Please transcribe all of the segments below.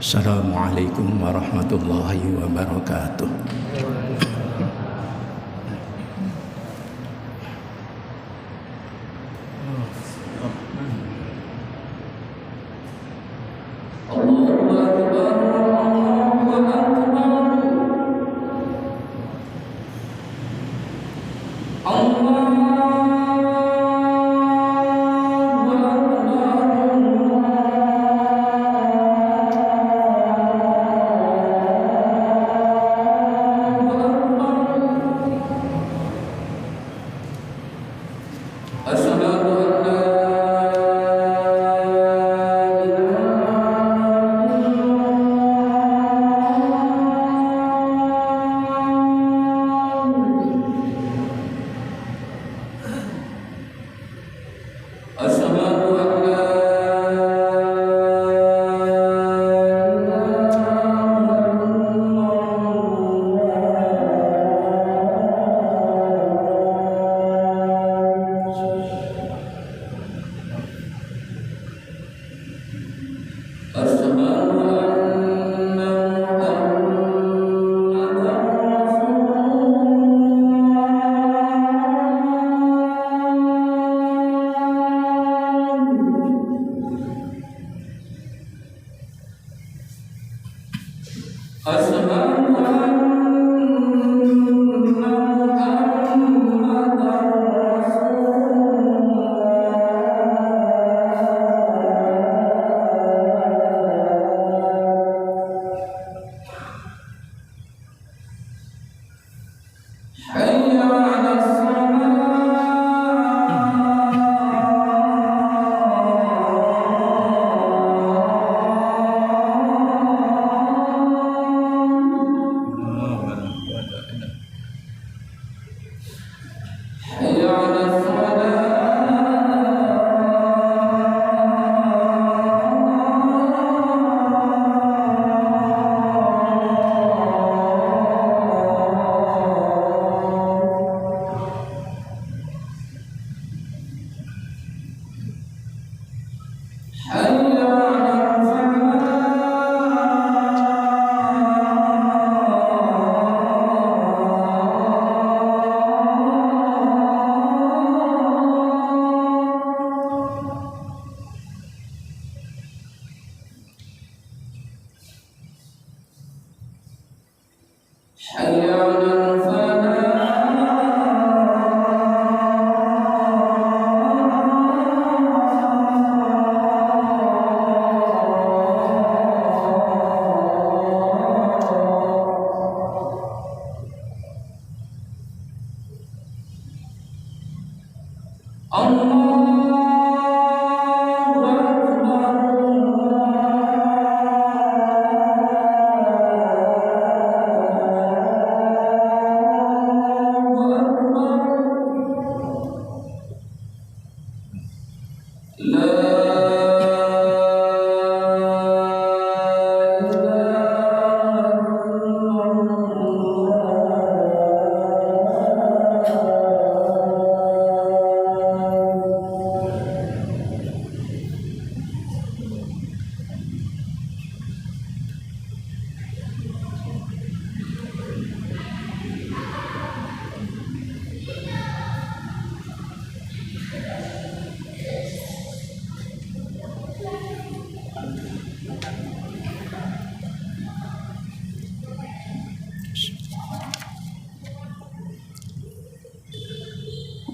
Assalamualaikum warahmatullahi wabarakatuh.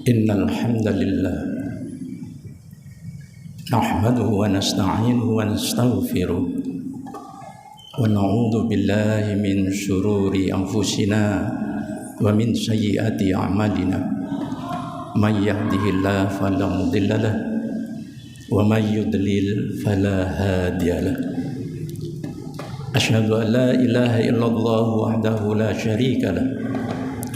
Innal hamdalillah nahmaduhu wa nasta'inuhu wa nastaghfiruh wa na'udzu billahi min shururi anfusina wa min sayyiati a'malina may yahdihillahu fala mudilla lahu wa may yudlil fala hadiya lahu. Asyhadu an la ilaha illallah wahdahu la syarika lahu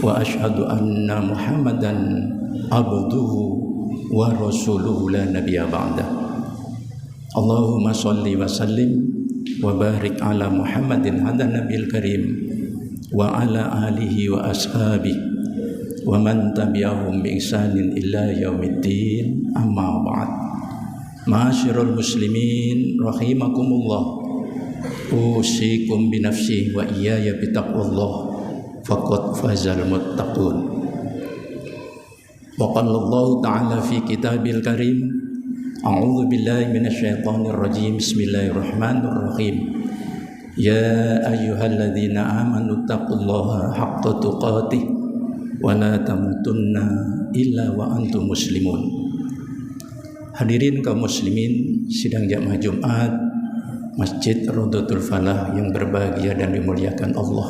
wa asyhadu anna Muhammadan abduhu wa rasuluhu la nabiyya ba'da. Allahumma salli wa sallim wa barik ala Muhammadin hada nabil karim wa ala alihi wa ashabihi wa man tabi'ahum bi ihsanin ila yaumiddin, amma ba'd. Ma'asyiral muslimin rahimakumullah. usikum binafsi wa iyaya bitaqwallah faqad fazal muttaqun. Wa qala Allah ta'ala fi kitabil karim, a'udzu billahi minasyaitonir rajim, bismillahirrahmanirrahim. Ya ayyuhalladzina amanu taqullaha haqqa tuqatih wa la tamutunna illa wa antum muslimun. Hadirin kaum muslimin sidang jamaah Jumat Masjid Rodotul Falah yang berbahagia dan dimuliakan Allah.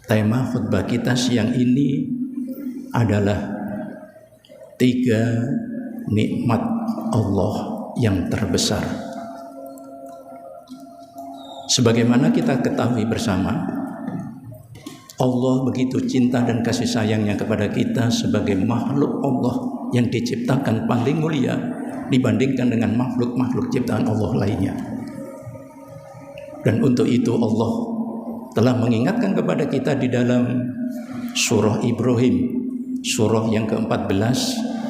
Tema khutbah kita siang ini adalah 3 nikmat Allah yang terbesar. Sebagaimana kita ketahui bersama, Allah begitu cinta dan kasih sayangnya kepada kita sebagai makhluk Allah yang diciptakan paling mulia dibandingkan dengan makhluk-makhluk ciptaan Allah lainnya. Dan untuk itu Allah telah mengingatkan kepada kita di dalam surah Ibrahim, surah yang ke-14,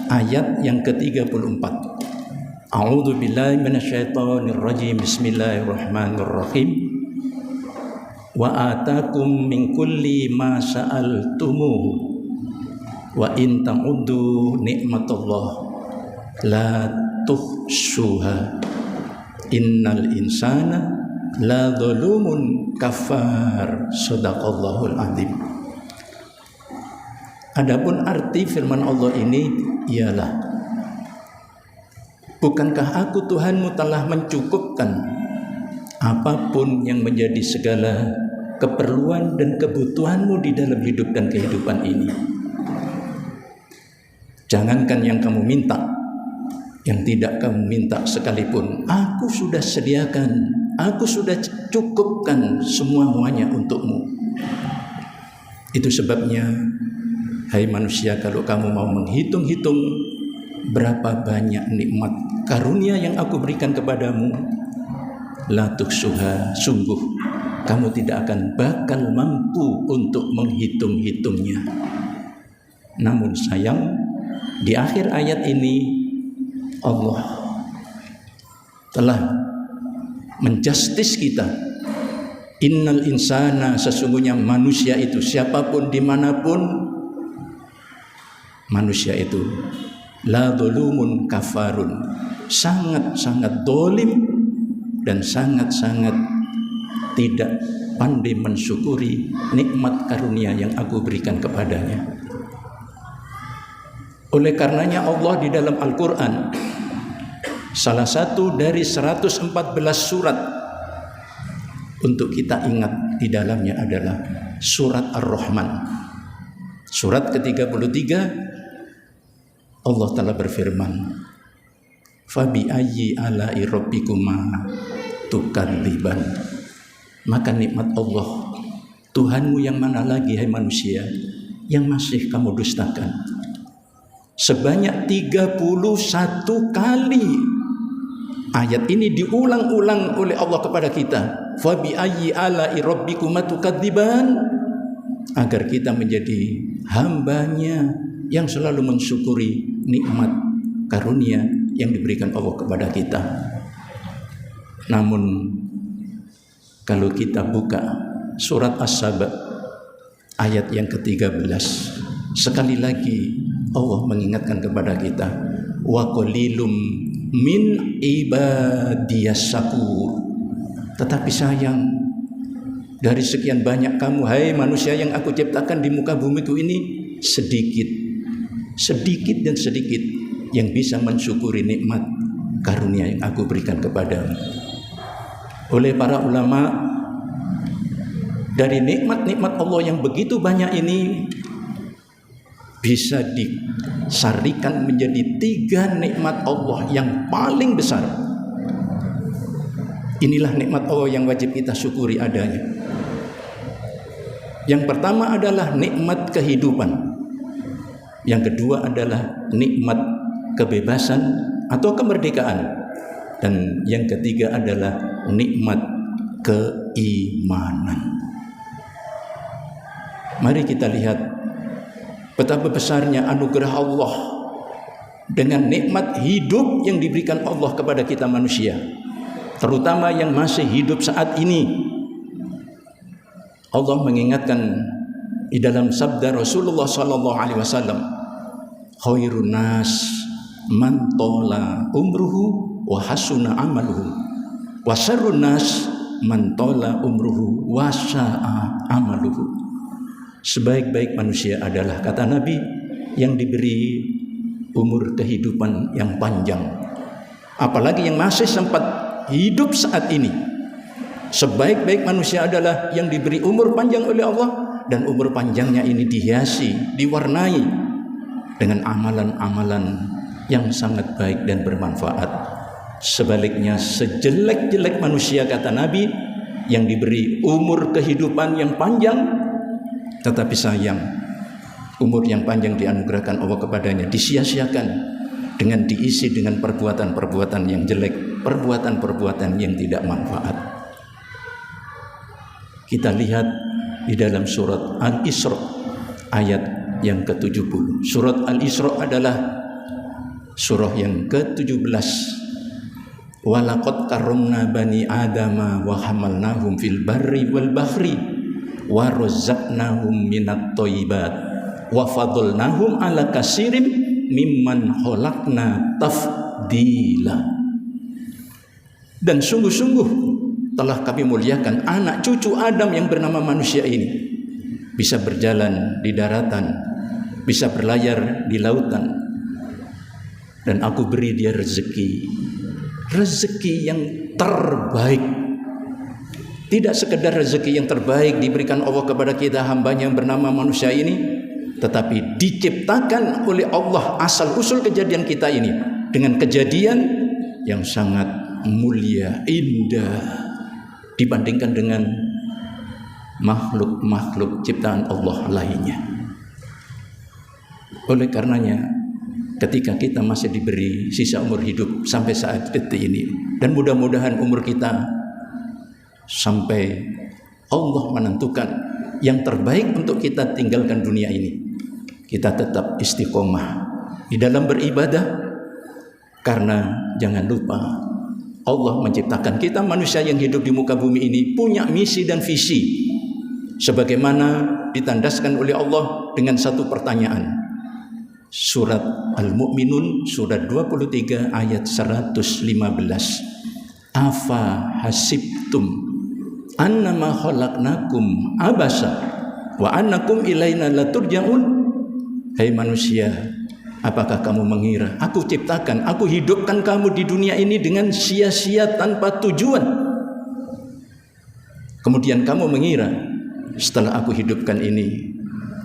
ayat yang ke-34. A'udzu billahi minasyaitonir rajim. Bismillahirrahmanirrahim. Wa atakum min kulli ma sa'altumuhu wa in ta'uddu nikmatallah la tuhsuha innal insana la zalumun kafar. Shadaqallahul azim. Adapun arti firman Allah ini ialah, bukankah aku Tuhanmu telah mencukupkan apapun yang menjadi segala keperluan dan kebutuhanmu di dalam hidup dan kehidupan ini. Jangankan yang kamu minta, yang tidak kamu minta sekalipun, aku sudah sediakan, aku sudah cukupkan semua-muanya untukmu. Itu sebabnya, hai manusia, kalau kamu mau menghitung-hitung berapa banyak nikmat karunia yang aku berikan kepadamu, la tuksuha, sungguh kamu tidak akan bakal mampu untuk menghitung-hitungnya. Namun sayang, di akhir ayat ini Allah telah menjustis kita. Innal insana, sesungguhnya manusia itu, siapapun dimanapun, manusia itu la zalumun kafarun, sangat-sangat dolim dan sangat-sangat tidak pandai mensyukuri nikmat karunia yang aku berikan kepadanya. Oleh karenanya Allah di dalam Al-Quran, salah satu dari 114 surat untuk kita ingat di dalamnya adalah surat Ar-Rahman. Surat ke-33, Allah telah berfirman, Fabi ayyi ala'i rabbikuma tukadziban. Maka nikmat Allah Tuhanmu yang mana lagi, hai manusia, yang masih kamu dustakan? Sebanyak 31 kali ayat ini diulang-ulang oleh Allah kepada kita. Fabi ayyi ala'i rabbikuma tukadziban, agar kita menjadi hambanya yang selalu mensyukuri nikmat karunia yang diberikan Allah kepada kita. Namun kalau kita buka surat As-Saba ayat yang ke-13, sekali lagi Allah mengingatkan kepada kita, wa qalilum min ibadiyas syakur. Tetapi sayang, dari sekian banyak kamu, hai manusia yang aku ciptakan di muka bumiku ini, sedikit dan sedikit yang bisa mensyukuri nikmat karunia yang aku berikan kepadamu. Oleh para ulama, dari nikmat-nikmat Allah yang begitu banyak ini bisa disarikan menjadi 3 nikmat Allah yang paling besar. Inilah nikmat Allah yang wajib kita syukuri adanya. Yang pertama adalah nikmat kehidupan. Yang kedua adalah nikmat kebebasan atau kemerdekaan. Dan yang ketiga adalah nikmat keimanan. Mari kita lihat betapa besarnya anugerah Allah dengan nikmat hidup yang diberikan Allah kepada kita manusia. terutama yang masih hidup saat ini. Allah mengingatkan di dalam sabda Rasulullah sallallahu alaihi wasallam, khairun nas man tola umruhu wa hasuna amaluhu wa syarrun nas man tola umruhu wa sya'a amaluhu. Sebaik-baik manusia adalah, kata Nabi, yang diberi umur kehidupan yang panjang, apalagi yang masih sempat hidup saat ini. Sebaik-baik manusia adalah yang diberi umur panjang oleh Allah, dan umur panjangnya ini dihiasi, diwarnai dengan amalan-amalan yang sangat baik dan bermanfaat. Sebaliknya, sejelek-jelek manusia, kata Nabi, yang diberi umur kehidupan yang panjang, tetapi sayang, umur yang panjang dianugerahkan Allah kepadanya disia-siakan dengan diisi dengan perbuatan-perbuatan yang jelek, perbuatan-perbuatan yang tidak manfaat. Kita lihat di dalam surat Al-Isra ayat yang ke-70. Surat Al-Isra adalah surah yang ke-17. Walaqad karramna bani adama wa hamalnahum fil barri wal bahri wa razzaqnahum minat thayyibat wa fadlnahum ala katsirin mimman khalaqna tafdila. Dan sungguh-sungguh telah kami muliakan anak cucu Adam yang bernama manusia ini. Bisa berjalan di daratan, bisa berlayar di lautan, dan aku beri dia rezeki yang terbaik. Tidak sekedar rezeki yang terbaik diberikan Allah kepada kita, hambanya yang bernama manusia ini, tetapi diciptakan oleh Allah asal usul kejadian kita ini dengan kejadian yang sangat mulia, indah dibandingkan dengan makhluk-makhluk ciptaan Allah lainnya. Oleh karenanya, ketika kita masih diberi sisa umur hidup sampai saat detik ini, dan mudah-mudahan umur kita sampai Allah menentukan yang terbaik untuk kita tinggalkan dunia ini, kita tetap istiqomah di dalam beribadah. Karena jangan lupa, Allah menciptakan kita manusia yang hidup di muka bumi ini punya misi dan visi, sebagaimana ditandaskan oleh Allah dengan satu pertanyaan. Surat Al-Mu'minun surat 23 ayat 115. Afa hasibtum annama khalaqnakum abasa wa annakum ilaina laturja'un. Hai manusia, apakah kamu mengira aku ciptakan, aku hidupkan kamu di dunia ini dengan sia-sia tanpa tujuan? Kemudian kamu mengira setelah aku hidupkan ini,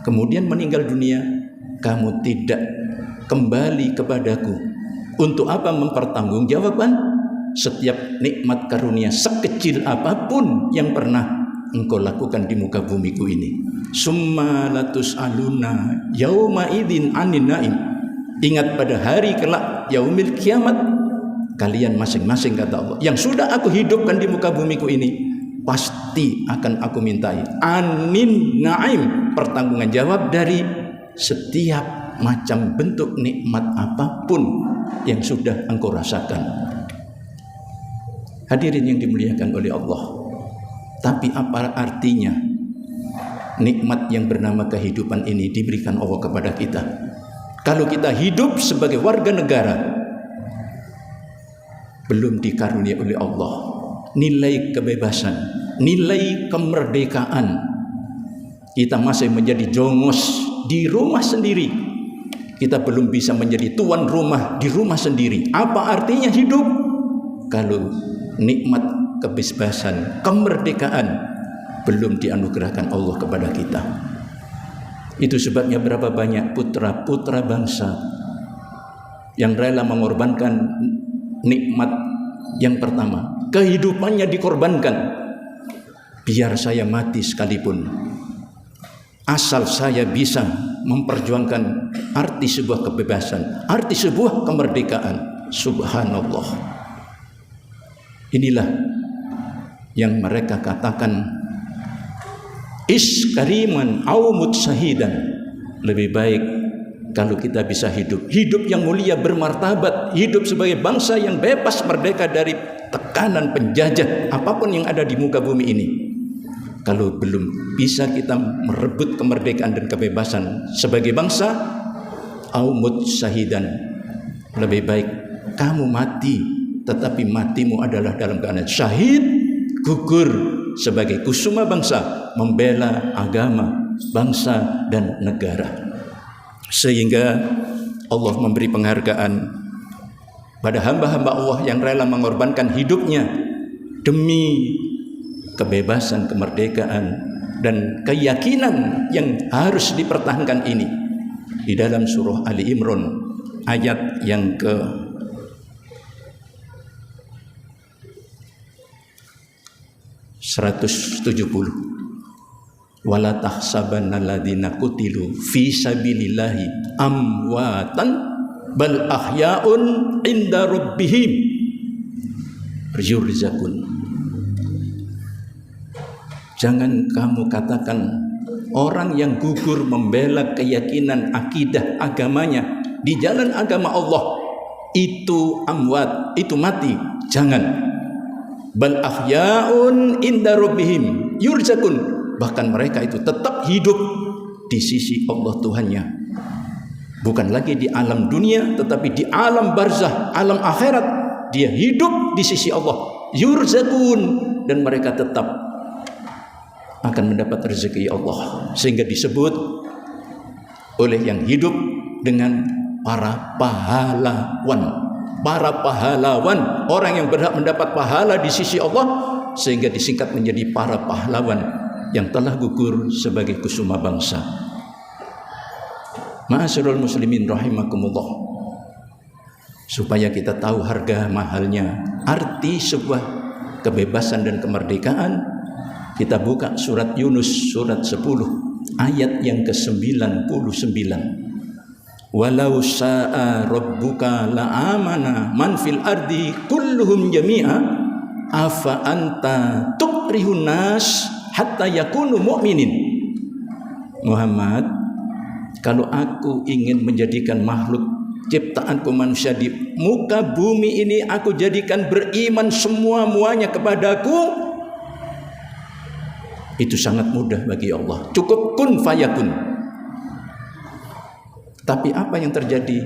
kemudian meninggal dunia, kamu tidak kembali kepadaku untuk apa? Mempertanggungjawabkan setiap nikmat karunia sekecil apapun yang pernah engkau lakukan di muka bumiku ini. Summa latus'aluna yauma idzin 'anin na'im. Ingat pada hari kelak, yaumil kiamat, kalian masing-masing, kata Allah, yang sudah aku hidupkan di muka bumiku ini, pasti akan aku mintai anin na'im, pertanggungan jawab dari setiap macam bentuk nikmat apapun yang sudah engkau rasakan. Hadirin yang dimuliakan oleh Allah, tapi apa artinya nikmat yang bernama kehidupan ini diberikan Allah kepada kita kalau kita hidup sebagai warga negara belum dikaruniai oleh Allah nilai kebebasan, nilai kemerdekaan? Kita masih menjadi jongos di rumah sendiri, kita belum bisa menjadi tuan rumah di rumah sendiri. Apa artinya hidup kalau nikmat kebebasan, kemerdekaan belum dianugerahkan Allah kepada kita? Itu sebabnya berapa banyak putra-putra bangsa yang rela mengorbankan nikmat yang pertama, kehidupannya dikorbankan. Biar saya mati sekalipun, asal saya bisa memperjuangkan arti sebuah kebebasan, arti sebuah kemerdekaan. Subhanallah. Inilah yang mereka katakan iskariman au mutsahidan, lebih baik kalau kita bisa hidup yang mulia, bermartabat, hidup sebagai bangsa yang bebas merdeka dari tekanan penjajah apapun yang ada di muka bumi ini. Kalau belum bisa kita merebut kemerdekaan dan kebebasan sebagai bangsa, aumut syahidan, lebih baik kamu mati, tetapi matimu adalah dalam keadaan syahid, gugur sebagai kusuma bangsa, membela agama, bangsa dan negara. Sehingga Allah memberi penghargaan pada hamba-hamba Allah yang rela mengorbankan hidupnya demi kebebasan, kemerdekaan dan keyakinan yang harus dipertahankan ini. Di dalam surah Ali Imran ayat yang ke 170, wala tahsabanna alladziina qutilu fi sabilillahi amwatan bal ahya'un 'inda rabbihim yurzaqun. Jangan kamu katakan orang yang gugur membela keyakinan akidah agamanya di jalan agama Allah itu amwat, itu mati. Jangan. Bal ahya'un 'inda rabbihim yurzaqun. Bahkan mereka itu tetap hidup di sisi Allah Tuhannya. Bukan lagi di alam dunia, tetapi di alam barzah, alam akhirat. Dia hidup di sisi Allah. Yurzaqun. Dan mereka tetap akan mendapat rezeki Allah. Sehingga disebut oleh yang hidup dengan para pahlawan. Para pahlawan, orang yang berhak mendapat pahala di sisi Allah, sehingga disingkat menjadi para pahlawan yang telah gugur sebagai kusuma bangsa. Ma'asyiral muslimin rahimakumullah. Supaya kita tahu harga mahalnya arti sebuah kebebasan dan kemerdekaan, kita buka surat Yunus surat 10 ayat yang ke-99. Walau syaa rabbuka la'amana man fil ardi kulluhum jami'a afa anta tukrihun nas hatta yakunu mu'minin. Muhammad, kalau aku ingin menjadikan makhluk ciptaanku manusia di muka bumi ini, aku jadikan beriman semua-muanya kepadaku, itu sangat mudah bagi Allah. Cukup kun fayakun. Tapi apa yang terjadi?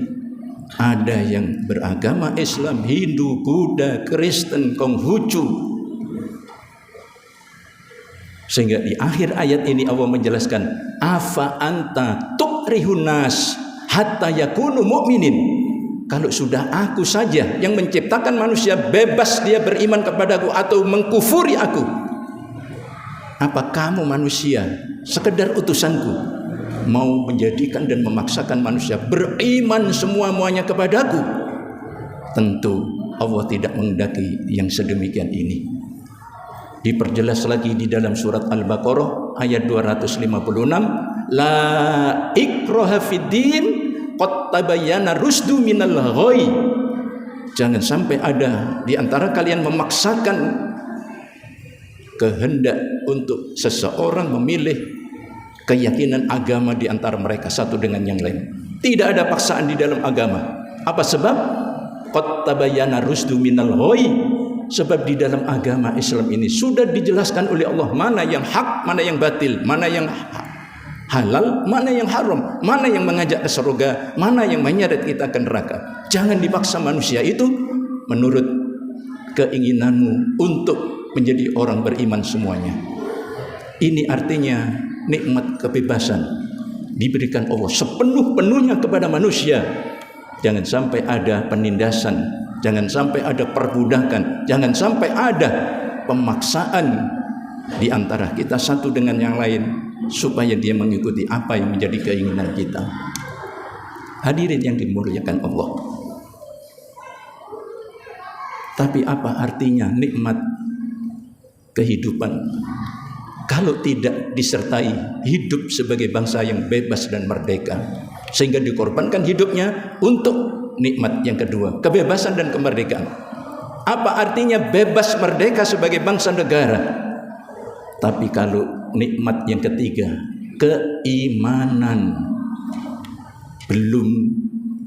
Ada yang beragama Islam, Hindu, Buddha, Kristen, Konghucu. Sehingga di akhir ayat ini Allah menjelaskan, afa anta tukrihun nas hatta yakunu mu'minin. Kalau sudah aku saja yang menciptakan manusia bebas dia beriman kepadaku atau mengkufuri aku, apa kamu manusia sekedar utusanku mau menjadikan dan memaksakan manusia beriman semua-muanya kepadaku? Tentu Allah tidak menghendaki yang sedemikian ini. Diperjelas lagi di dalam surat Al-Baqarah ayat 256, la ikraha fiddin qad tabayyana rusdu minal ghayy. Jangan sampai ada di antara kalian memaksakan kehendak untuk seseorang memilih keyakinan agama di antara mereka satu dengan yang lain. Tidak ada paksaan di dalam agama. Apa sebab? Qad tabayyana rusdu minal ghayy. Sebab di dalam agama Islam ini sudah dijelaskan oleh Allah mana yang hak, mana yang batil, mana yang halal, mana yang haram, mana yang mengajak ke surga, mana yang menyeret kita ke neraka. Jangan dipaksa manusia itu menurut keinginanmu untuk menjadi orang beriman semuanya. Ini artinya nikmat kebebasan diberikan Allah sepenuh-penuhnya kepada manusia. Jangan sampai ada penindasan, jangan sampai ada perbudakan, jangan sampai ada pemaksaan di antara kita satu dengan yang lain supaya dia mengikuti apa yang menjadi keinginan kita. Hadirin yang dimuliakan Allah. Tapi apa artinya nikmat kehidupan kalau tidak disertai hidup sebagai bangsa yang bebas dan merdeka, sehingga dikorbankan hidupnya untuk nikmat yang kedua, kebebasan dan kemerdekaan. Apa artinya bebas merdeka sebagai bangsa negara? Tapi kalau nikmat yang ketiga, keimanan. belum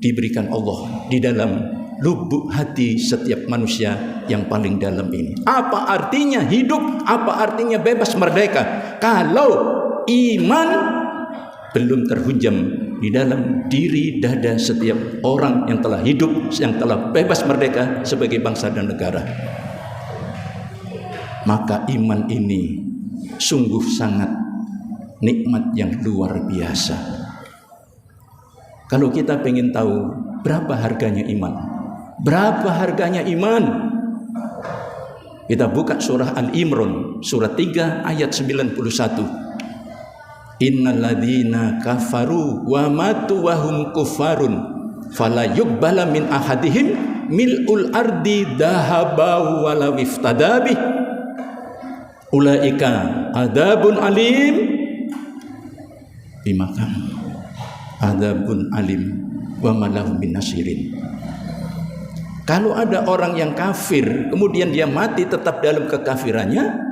diberikan Allah di dalam lubuk hati setiap manusia yang paling dalam ini. Apa artinya hidup? Apa artinya bebas merdeka kalau iman belum terhujam di dalam diri dada setiap orang yang telah hidup, yang telah bebas merdeka sebagai bangsa dan negara? Maka iman ini sungguh sangat nikmat yang luar biasa. Kalau kita pengen tahu berapa harganya iman, berapa harganya iman, kita buka surah Al-Imran, surah 3 ayat 91. Innal ladzina kafaru wa matu wa hum kuffarun fala yuqbala min ahadihim mil'ul ardi dhahaba walaw iftada bih ulaika adzabun alim bimakam adzabun alim wa malahum min nasirin. Kalau ada orang yang kafir kemudian dia mati tetap dalam kekafirannya,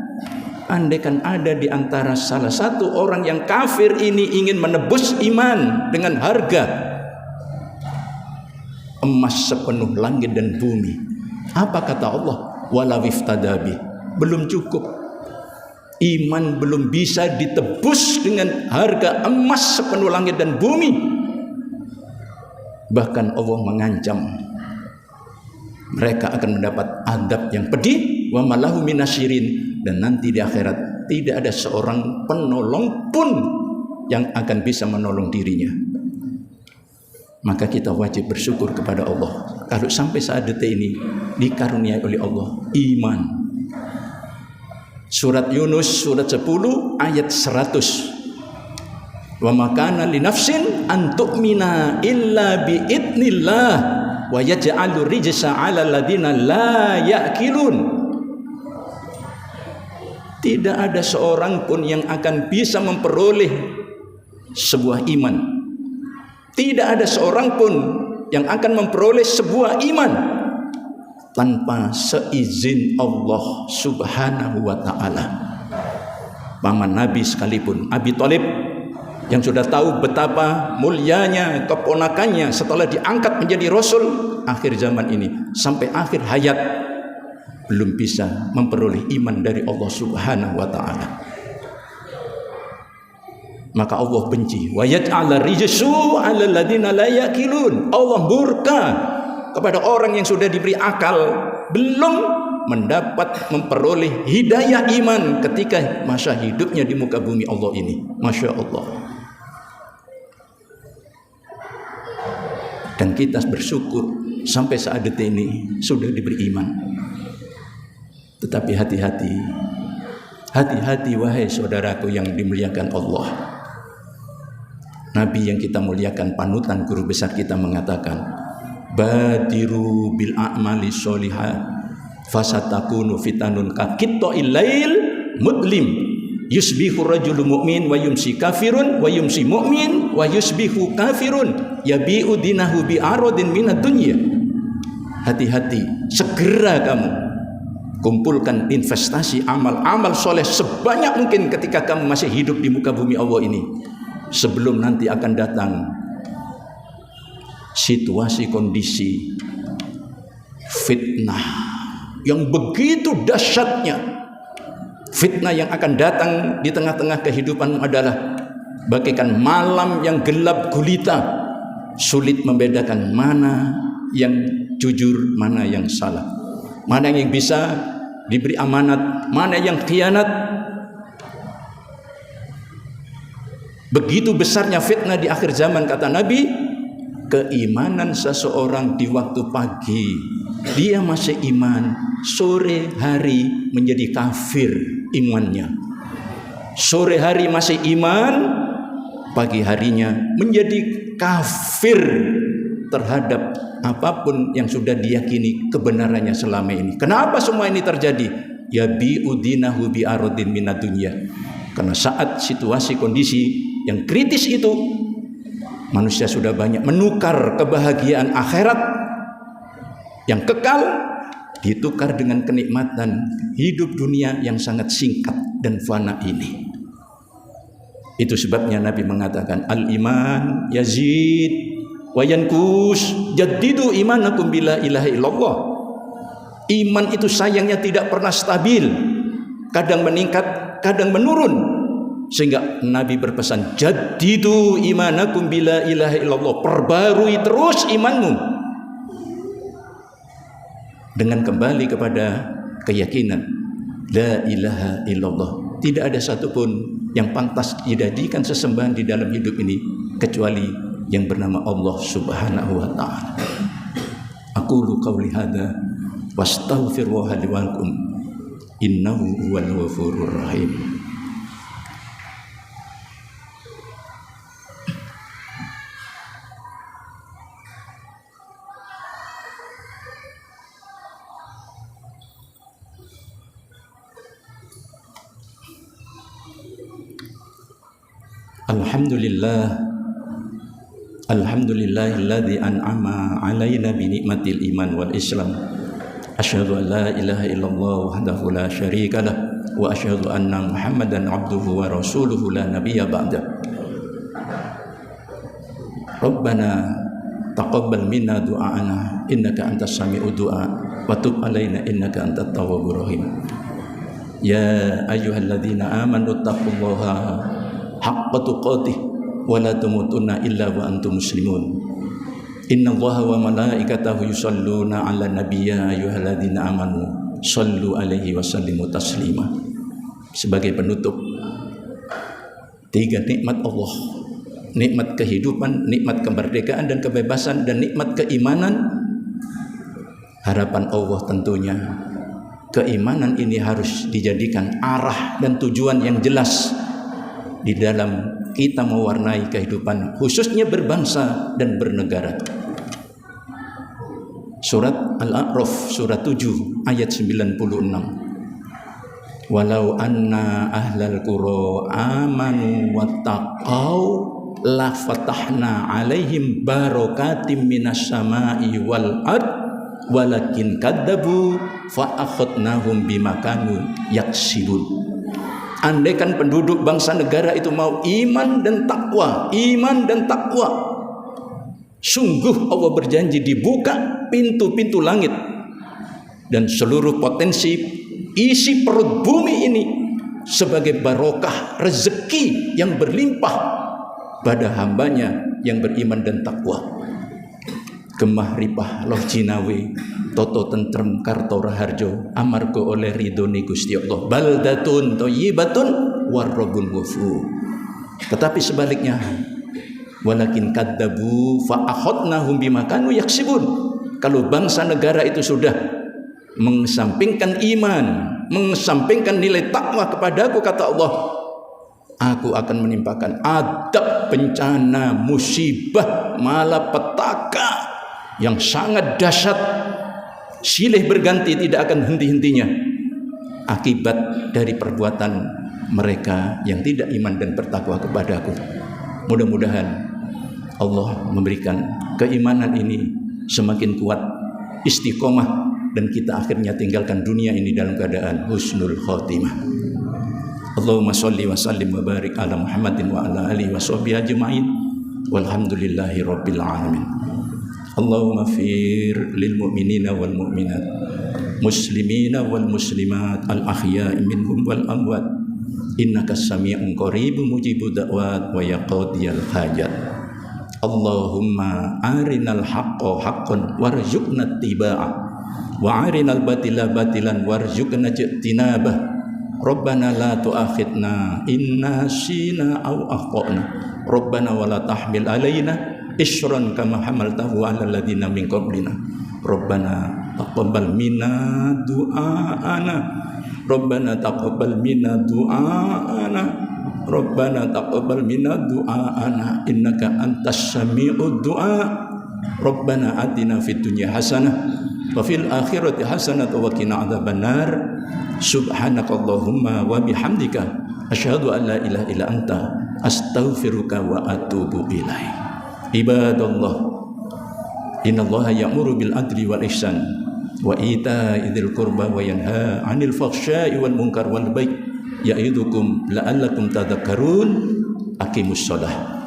andaikan ada di antara salah satu orang yang kafir ini ingin menebus iman dengan harga emas sepenuh langit dan bumi, apa kata Allah? Walaw iftadabi, belum cukup. Iman belum bisa ditebus dengan harga emas sepenuh langit dan bumi. Bahkan Allah mengancam mereka akan mendapat adab yang pedih, wa malahu minasyirin, dan nanti di akhirat tidak ada seorang penolong pun yang akan bisa menolong dirinya. Maka kita wajib bersyukur kepada Allah kalau sampai saat detik ini dikaruniai oleh Allah iman. Surat Yunus surat 10 ayat 100. Wa makana li nafsin an tu'mina illa bi idnillah wa yaj'alu rijsa 'ala alladziina la ya'qilun. Tidak ada seorang pun yang akan bisa memperoleh sebuah iman. Tidak ada seorang pun yang akan memperoleh sebuah iman tanpa seizin Allah Subhanahu wa ta'ala. Paman Nabi sekalipun, Abi Thalib, yang sudah tahu betapa mulianya keponakannya setelah diangkat menjadi Rasul akhir zaman ini, sampai akhir hayat belum bisa memperoleh iman dari Allah Subhanahu wa ta'ala. Maka Allah benci. Wa yaj'ala rijsu 'ala alladziina la ya'qilun. Allah murka kepada orang yang sudah diberi akal belum mendapat memperoleh hidayah iman ketika masa hidupnya di muka bumi Allah ini. Masya Allah. Dan kita bersyukur sampai saat detik ini sudah diberi iman. Tetapi hati-hati, hati-hati wahai saudaraku yang dimuliakan Allah. Nabi yang kita muliakan, panutan guru besar kita, mengatakan, badiru bil a'mali sholihat fasatakunu fitanun kaqitta'il lail mudlim yusbihu rajulu mu'min wa yumsi kafirun wa yumsi mu'min wa yusbihu kafirun yabi'u dinahu bi'aradin minad dunya. Hati-hati, segera kamu kumpulkan investasi amal-amal soleh sebanyak mungkin ketika kamu masih hidup di muka bumi Allah ini, sebelum nanti akan datang situasi kondisi fitnah yang begitu dahsyatnya. Fitnah yang akan datang di tengah-tengah kehidupan adalah bagaikan malam yang gelap gulita, sulit membedakan mana yang jujur, mana yang salah, mana yang bisa diberi amanat, mana yang khianat. Begitu besarnya fitnah di akhir zaman, kata Nabi, keimanan seseorang di waktu pagi dia masih iman, sore hari menjadi kafir imannya. Sore hari masih iman, pagi harinya menjadi kafir terhadap apapun yang sudah diyakini kebenarannya selama ini. Kenapa semua ini terjadi? Ya bi'udinahu bi'aradin minad dunya. Karena saat situasi kondisi yang kritis itu, manusia sudah banyak menukar kebahagiaan akhirat yang kekal ditukar dengan kenikmatan hidup dunia yang sangat singkat dan fana ini. Itu sebabnya Nabi mengatakan al-iman yazid wa yankus jaddidu imanakum bila ilaha illallah. Iman itu sayangnya tidak pernah stabil, kadang meningkat, kadang menurun, sehingga Nabi berpesan jaddidu imanakum bila ilaha illallah, perbarui terus imanmu dengan kembali kepada keyakinan la ilaha illallah. Tidak ada satupun yang pantas dijadikan sesembahan di dalam hidup ini kecuali yang bernama Allah Subhanahu wa taala. Aqulu qauli hadza wastaghfirullaha li wa lakum innahu huwal ghafurur rahim. Alhamdulillahilladzi an'ama 'alaina bi ni'matil iman wal islam. Asyhadu an la ilaha illallah wahdahu la syarika lah wa asyhadu anna Muhammadan 'abduhu wa rasuluhu la nabiyya ba'da. Rabbana taqabbal minna du'aana innaka antas sami'ud du'a wa tub 'alaina innaka antat tawwabur rahim. Ya ayyuhalladzina amanu taqullaha haqqa tuqatih wa la tamutunna illa wa antum muslimun. Innallaha wa malaikatahu yusholluna 'alan nabiyya ayyuhalladzina amanu shallu 'alaihi wa sallimu taslima. Sebagai penutup, 3 nikmat Allah, nikmat kehidupan, nikmat kemerdekaan dan kebebasan, dan nikmat keimanan. Harapan Allah tentunya keimanan ini harus dijadikan arah dan tujuan yang jelas di dalam kita mewarnai kehidupan, khususnya berbangsa dan bernegara. Surat Al-A'raf surat 7 ayat 96. Walau anna ahlal qura amanu wattaqau la fatahna alaihim barakatim minas sama'i wal ard walakin kadzabu fa akhadnahum bima kanu yaksibun. Andaikan penduduk bangsa negara itu mau iman dan takwa, sungguh Allah berjanji dibuka pintu-pintu langit dan seluruh potensi isi perut bumi ini sebagai barokah rezeki yang berlimpah pada hambanya yang beriman dan takwa. Gemah ripah loh Cinawe toto tentrem karto raharjo amargo oleh ridhoni Gusti Allah baldatun thayyibatun warrabbul ghafur. Tetapi sebaliknya walakin kadzabu fa akhadnahum bima kanu yaksibun. Kalau bangsa negara itu sudah mengesampingkan iman, mengesampingkan nilai takwa kepadaku, kata Allah, aku akan menimpakan adab, bencana, musibah, malapetaka yang sangat dahsyat, silih berganti, tidak akan henti-hentinya, akibat dari perbuatan mereka yang tidak iman dan bertakwa kepadaku. Mudah-mudahan Allah memberikan keimanan ini semakin kuat, istiqomah, dan kita akhirnya tinggalkan dunia ini dalam keadaan husnul khotimah. Allahumma sholli wa sallim wa barik ala Muhammadin wa ala alihi wa sahbihi ajma'in walhamdulillahi rabbil alamin. Allahumma fir lil mu'minina wal mu'minat, muslimina wal muslimat, al ahya'i minhum wal amwat, innaka sami'un qaribun mujibud da'wat wa yaqdiyal hajat. Allahumma arinal haqqa haqqan warzuqna ittiba'ah wa arinal batila batilan warzuqna ijtinabah. Rabbana la tu'akhidna inna nasina aw akhtana. Rabbana wa la tahmil alaina isran kama hamaltahu 'alal ladzina min qablina. Rabbana taqabbal minna du'aana. Rabbana taqabbal minna du'aana. Rabbana taqabbal minna du'aana innaka antas sami'ud du'a. Rabbana atina fid dunya hasanah wa fil akhirati hasanah wa qina adzabannar. Subhanakallahumma wa bihamdika asyhadu an la ilaha illa anta astaghfiruka wa atubu ilaik. Ibadallah, innallaha ya'muru bil adli wal ihsan wa ita'i dzil qurba wa yanha 'anil fahsya'i wal munkar wal baghi ya'idukum la'allakum tadhakkarun. Aqimus shalah.